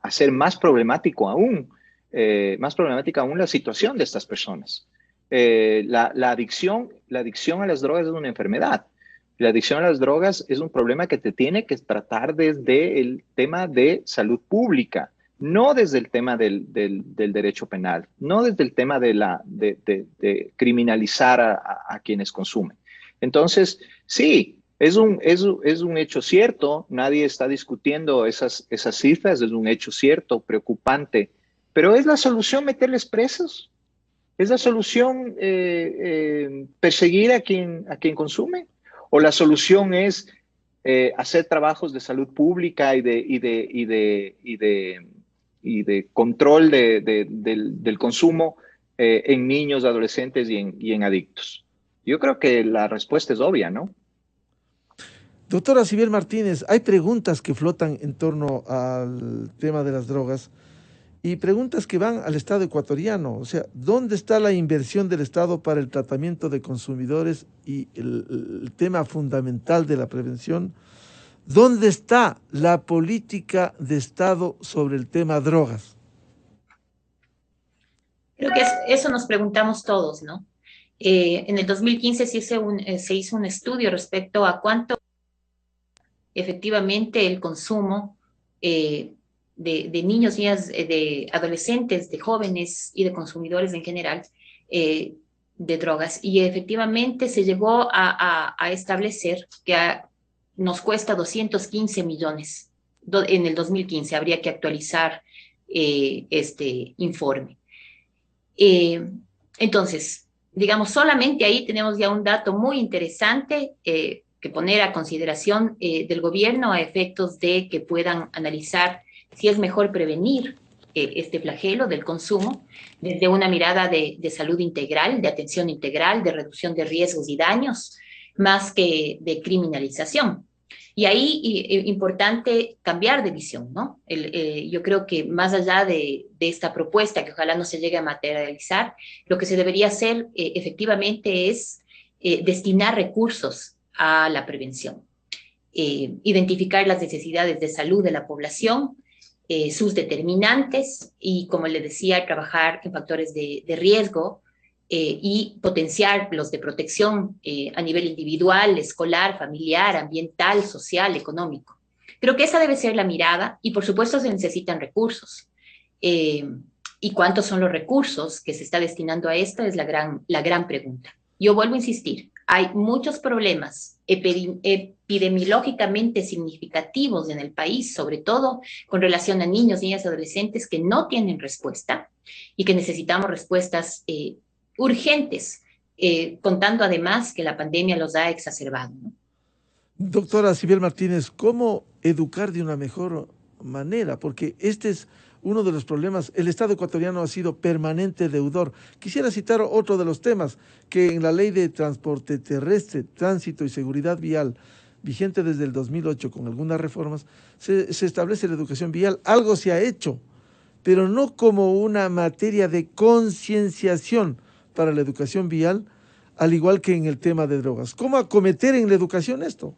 hacer más problemática aún la situación de estas personas. La adicción a las drogas es una enfermedad. La adicción a las drogas es un problema que te tiene que tratar desde el tema de salud pública, no desde el tema del derecho penal, no desde el tema de criminalizar a quienes consumen. Entonces, sí, es un hecho cierto, nadie está discutiendo esas cifras, es un hecho cierto, preocupante, pero ¿es la solución meterles presos? ¿Es la solución perseguir a quien consume? ¿O la solución es hacer trabajos de salud pública y de control del consumo en niños, adolescentes y en adictos? Yo creo que la respuesta es obvia, ¿no? Doctora Sibel Martínez, hay preguntas que flotan en torno al tema de las drogas y preguntas que van al Estado ecuatoriano. O sea, ¿dónde está la inversión del Estado para el tratamiento de consumidores y el tema fundamental de la prevención? ¿Dónde está la política de Estado sobre el tema drogas? Creo que eso nos preguntamos todos, ¿no? En el 2015 se hizo un estudio respecto a cuánto efectivamente el consumo de niños, niñas, de adolescentes, de jóvenes y de consumidores en general de drogas. Y efectivamente se llegó a establecer que nos cuesta 215 millones en el 2015. Habría que actualizar este informe. Entonces, digamos, solamente ahí tenemos ya un dato muy interesante que poner a consideración del gobierno a efectos de que puedan analizar si es mejor prevenir este flagelo del consumo desde una mirada de salud integral, de atención integral, de reducción de riesgos y daños, más que de criminalización. Y ahí importante cambiar de visión, ¿no? Yo creo que más allá de esta propuesta, que ojalá no se llegue a materializar, lo que se debería hacer efectivamente es destinar recursos a la prevención, identificar las necesidades de salud de la población, sus determinantes y, como le decía, trabajar en factores de riesgo y potenciar los de protección a nivel individual, escolar, familiar, ambiental, social, económico. Creo que esa debe ser la mirada y, por supuesto, se necesitan recursos. ¿Y cuántos son los recursos que se está destinando a esto? Es la gran pregunta. Yo vuelvo a insistir, hay muchos problemas epidemiológicamente significativos en el país, sobre todo con relación a niños, niñas y adolescentes que no tienen respuesta y que necesitamos respuestas urgentes, contando además que la pandemia los ha exacerbado, ¿no? Doctora Sibel Martínez, ¿cómo educar de una mejor manera? Porque este es uno de los problemas. El Estado ecuatoriano ha sido permanente deudor. Quisiera citar otro de los temas que en la Ley de Transporte Terrestre, Tránsito y Seguridad Vial, vigente desde el 2008 con algunas reformas, se establece la educación vial. Algo se ha hecho, pero no como una materia de concienciación para la educación vial, al igual que en el tema de drogas. ¿Cómo acometer en la educación esto?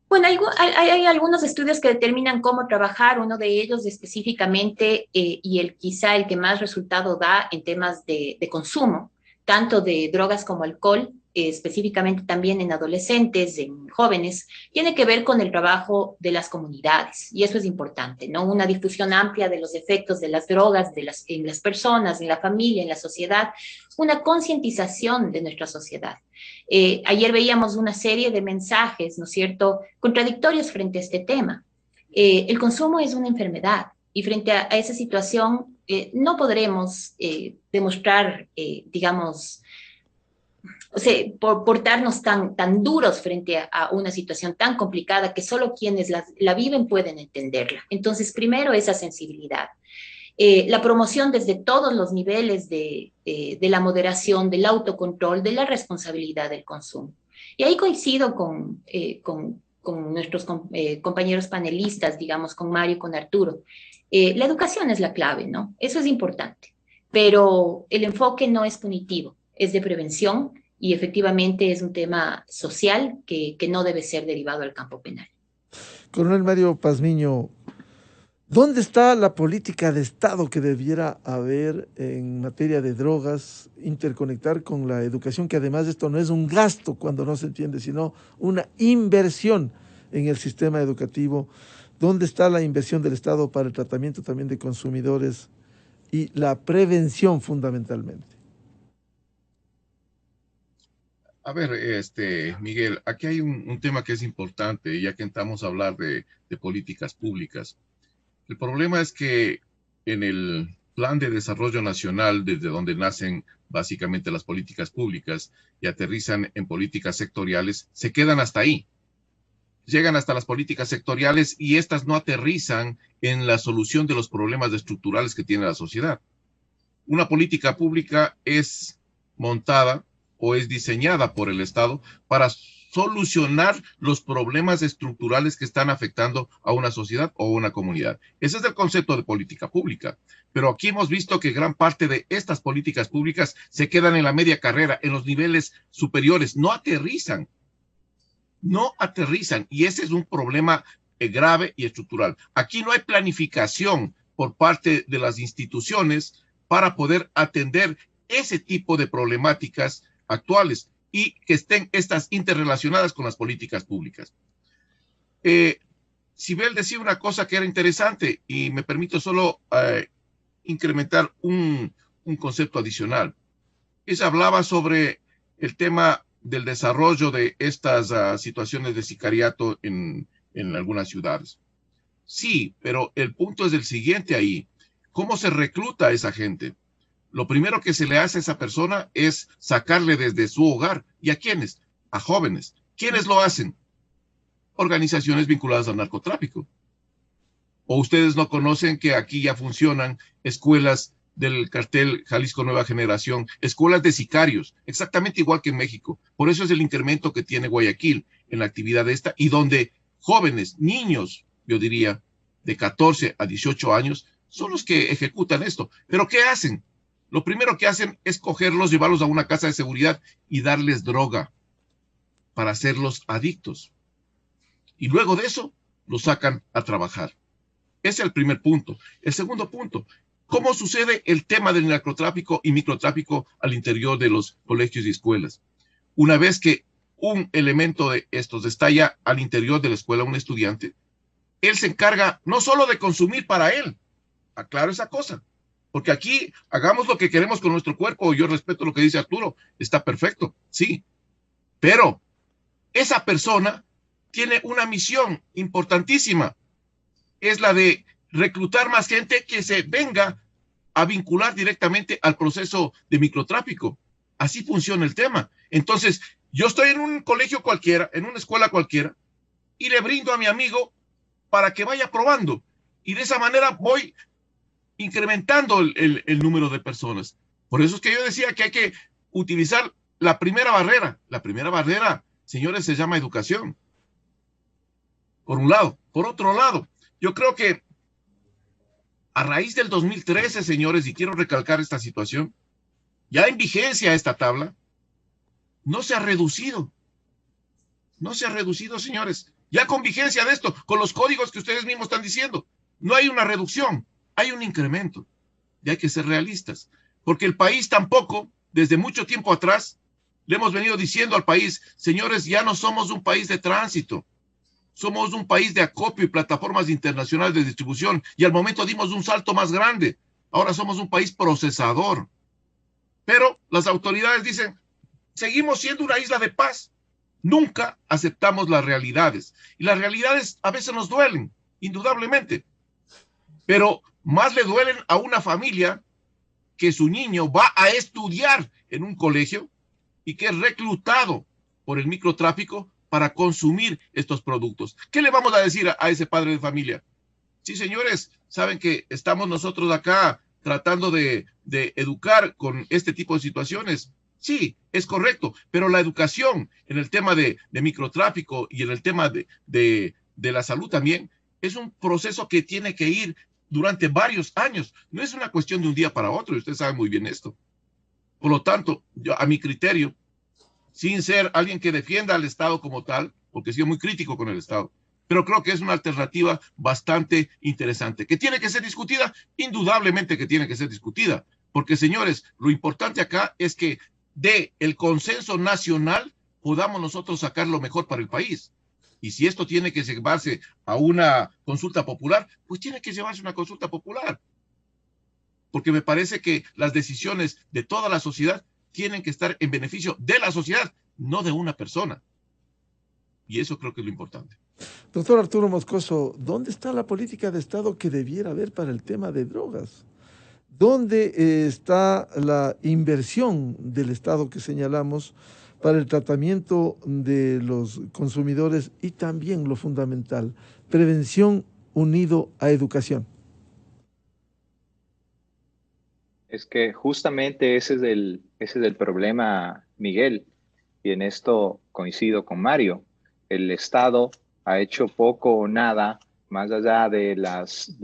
Bueno, hay algunos estudios que determinan cómo trabajar, uno de ellos específicamente, y quizá el que más resultado da en temas de consumo, tanto de drogas como alcohol, específicamente también en adolescentes, en jóvenes, tiene que ver con el trabajo de las comunidades, y eso es importante, ¿no? Una difusión amplia de los efectos de las drogas en las personas, en la familia, en la sociedad, una concientización de nuestra sociedad. Ayer veíamos una serie de mensajes, ¿no es cierto?, contradictorios frente a este tema. El consumo es una enfermedad, y frente a esa situación no podremos demostrar, digamos, o sea, portarnos tan duros frente a una situación tan complicada que solo quienes la viven pueden entenderla. Entonces, primero, esa sensibilidad. La promoción desde todos los niveles de la moderación, del autocontrol, de la responsabilidad del consumo. Y ahí coincido con con nuestros compañeros panelistas, digamos, con Mario y con Arturo. La educación es la clave, ¿no? Eso es importante, pero el enfoque no es punitivo, es de prevención y efectivamente es un tema social que no debe ser derivado al campo penal. Coronel Mario Pazmiño, ¿dónde está la política de Estado que debiera haber en materia de drogas, interconectar con la educación, que además esto no es un gasto cuando no se entiende, sino una inversión en el sistema educativo? ¿Dónde está la inversión del Estado para el tratamiento también de consumidores y la prevención fundamentalmente? A ver, Miguel, aquí hay un tema que es importante, ya que entramos a hablar de políticas públicas. El problema es que en el Plan de Desarrollo Nacional, desde donde nacen básicamente las políticas públicas y aterrizan en políticas sectoriales, se quedan hasta ahí. Llegan hasta las políticas sectoriales y estas no aterrizan en la solución de los problemas estructurales que tiene la sociedad. Una política pública es montada o es diseñada por el Estado para solucionar los problemas estructurales que están afectando a una sociedad o una comunidad. Ese es el concepto de política pública. Pero aquí hemos visto que gran parte de estas políticas públicas se quedan en la media carrera, en los niveles superiores, no aterrizan. No aterrizan, y ese es un problema grave y estructural. Aquí no hay planificación por parte de las instituciones para poder atender ese tipo de problemáticas actuales y que estén estas interrelacionadas con las políticas públicas. Sibel decía una cosa que era interesante y me permito solo incrementar un concepto adicional. Ella hablaba sobre el tema del desarrollo de estas situaciones de sicariato en algunas ciudades. Sí, pero el punto es el siguiente ahí. ¿Cómo se recluta a esa gente? Lo primero que se le hace a esa persona es sacarle desde su hogar. ¿Y a quiénes? A jóvenes. ¿Quiénes lo hacen? Organizaciones vinculadas al narcotráfico. ¿O ustedes no conocen que aquí ya funcionan escuelas del cartel Jalisco Nueva Generación, escuelas de sicarios, exactamente igual que en México? Por eso es el incremento que tiene Guayaquil en la actividad esta y donde jóvenes, niños, yo diría, de 14 a 18 años, son los que ejecutan esto. ¿Pero qué hacen? Lo primero que hacen es cogerlos, llevarlos a una casa de seguridad y darles droga para hacerlos adictos. Y luego de eso, los sacan a trabajar. Ese es el primer punto. El segundo punto, ¿cómo sucede el tema del narcotráfico y microtráfico al interior de los colegios y escuelas? Una vez que un elemento de estos está ya al interior de la escuela, un estudiante, él se encarga no solo de consumir para él, aclaro esa cosa, porque aquí hagamos lo que queremos con nuestro cuerpo, yo respeto lo que dice Arturo, está perfecto, sí, pero esa persona tiene una misión importantísima, es la de reclutar más gente que se venga a vincular directamente al proceso de microtráfico. Así funciona el tema. Entonces, yo estoy en un colegio cualquiera, en una escuela cualquiera, y le brindo a mi amigo para que vaya probando. Y de esa manera voy incrementando el número de personas. Por eso es que yo decía que hay que utilizar la primera barrera. La primera barrera, señores, se llama educación. Por un lado. Por otro lado, yo creo que a raíz del 2013, señores, y quiero recalcar esta situación, ya en vigencia esta tabla, no se ha reducido. No se ha reducido, señores. Ya con vigencia de esto, con los códigos que ustedes mismos están diciendo, no hay una reducción, hay un incremento. Y hay que ser realistas. Porque el país tampoco, desde mucho tiempo atrás, le hemos venido diciendo al país, señores, ya no somos un país de tránsito. Somos un país de acopio y plataformas internacionales de distribución. Y al momento dimos un salto más grande. Ahora somos un país procesador. Pero las autoridades dicen, seguimos siendo una isla de paz. Nunca aceptamos las realidades. Y las realidades a veces nos duelen, indudablemente. Pero más le duelen a una familia que su niño va a estudiar en un colegio y que es reclutado por el microtráfico para consumir estos productos. ¿Qué le vamos a decir a ese padre de familia? Sí, señores, saben que estamos nosotros acá tratando de educar con este tipo de situaciones. Sí, es correcto, pero la educación en el tema de microtráfico y en el tema de la salud también es un proceso que tiene que ir durante varios años. No es una cuestión de un día para otro, y usted sabe muy bien esto. Por lo tanto, yo, a mi criterio, sin ser alguien que defienda al Estado como tal, porque he sido muy crítico con el Estado, pero creo que es una alternativa bastante interesante, que tiene que ser discutida, indudablemente que tiene que ser discutida, porque señores, lo importante acá es que de el consenso nacional podamos nosotros sacar lo mejor para el país. Y si esto tiene que llevarse a una consulta popular, pues tiene que llevarse una consulta popular. Porque me parece que las decisiones de toda la sociedad tienen que estar en beneficio de la sociedad, no de una persona. Y eso creo que es lo importante. Doctor Arturo Moscoso, ¿dónde está la política de Estado que debiera haber para el tema de drogas? ¿Dónde está la inversión del Estado que señalamos para el tratamiento de los consumidores y también lo fundamental, prevención unido a educación? Es que justamente ese es el problema, Miguel, y en esto coincido con Mario. El Estado ha hecho poco o nada más allá de las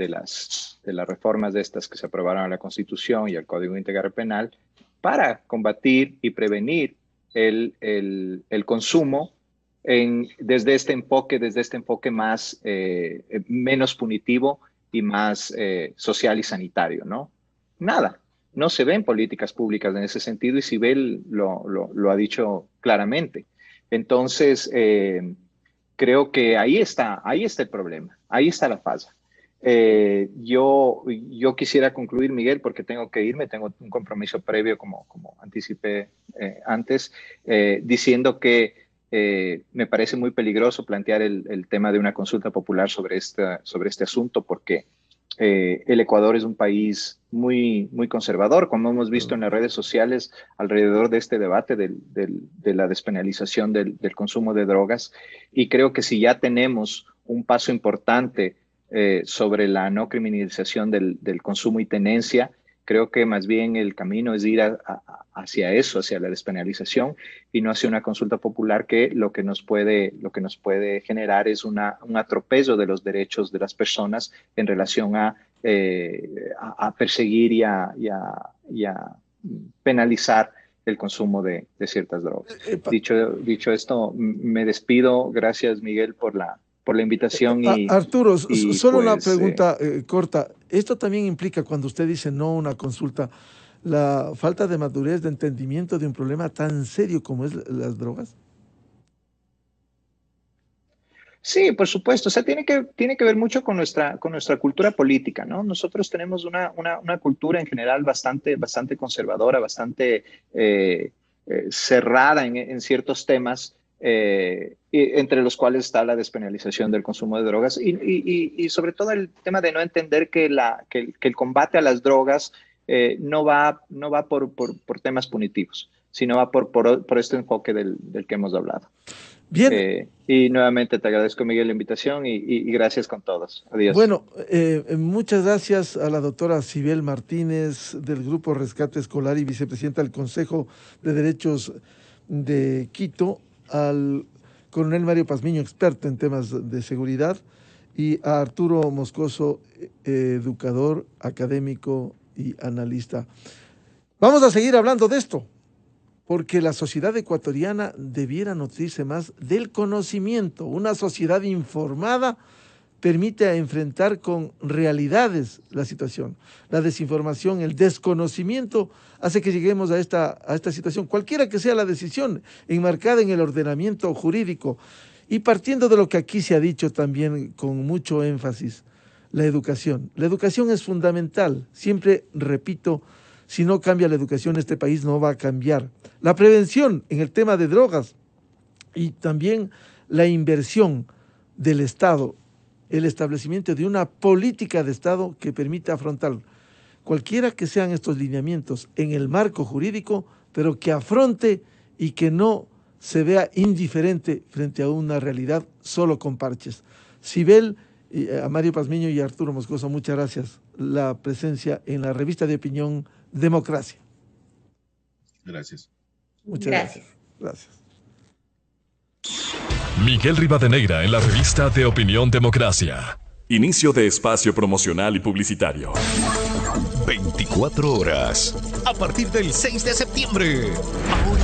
reformas de estas que se aprobaron a la Constitución y al Código Integral Penal para combatir y prevenir el consumo desde este enfoque más, menos punitivo y más social y sanitario, ¿no? Nada. No se ven políticas públicas en ese sentido y Sibel lo ha dicho claramente. Entonces, creo que ahí está el problema, ahí está la falla. Yo quisiera concluir, Miguel, porque tengo que irme, tengo un compromiso previo, como anticipé antes, diciendo que me parece muy peligroso plantear el tema de una consulta popular sobre este asunto, porque el Ecuador es un país muy, muy conservador, como hemos visto en las redes sociales alrededor de este debate de la despenalización del consumo de drogas. Y creo que si ya tenemos un paso importante sobre la no criminalización del consumo y tenencia, creo que más bien el camino es ir hacia eso, hacia la despenalización y no hacia una consulta popular que lo que nos puede generar es un atropello de los derechos de las personas en relación a perseguir y a penalizar el consumo de ciertas drogas. Dicho esto, me despido. Gracias, Miguel, por la invitación. Arturo, solo una pregunta corta. ¿Esto también implica, cuando usted dice no una consulta, la falta de madurez, de entendimiento de un problema tan serio como es las drogas? Sí, por supuesto. O sea, tiene que ver mucho con nuestra cultura política, ¿no? Nosotros tenemos una cultura en general bastante conservadora, bastante cerrada en ciertos temas, entre los cuales está la despenalización del consumo de drogas y sobre todo el tema de no entender que el combate a las drogas no va por temas punitivos, sino va por este enfoque del que hemos hablado. Bien. Y nuevamente te agradezco, Miguel, la invitación y gracias con todos. Adiós. Bueno, muchas gracias a la doctora Sibel Martínez del Grupo Rescate Escolar y vicepresidenta del Consejo de Derechos de Quito, al coronel Mario Pazmiño, experto en temas de seguridad, y a Arturo Moscoso, educador, académico y analista. Vamos a seguir hablando de esto, porque la sociedad ecuatoriana debiera nutrirse más del conocimiento. Una sociedad informada permite enfrentar con realidades la situación. La desinformación, el desconocimiento hace que lleguemos a esta situación, cualquiera que sea la decisión, enmarcada en el ordenamiento jurídico. Y partiendo de lo que aquí se ha dicho también con mucho énfasis, la educación. La educación es fundamental. Siempre repito, si no cambia la educación, este país no va a cambiar. La prevención en el tema de drogas y también la inversión del Estado, el establecimiento de una política de Estado que permita afrontar cualquiera que sean estos lineamientos en el marco jurídico, pero que afronte y que no se vea indiferente frente a una realidad solo con parches. Sibel, a Mario Pazmiño y a Arturo Moscoso, muchas gracias. La presencia en la revista de opinión Democracia. Gracias. Muchas gracias. Gracias. Miguel Rivadeneira en la revista de Opinión Democracia. Inicio de espacio promocional y publicitario. 24 horas. A partir del 6 de septiembre. Ahora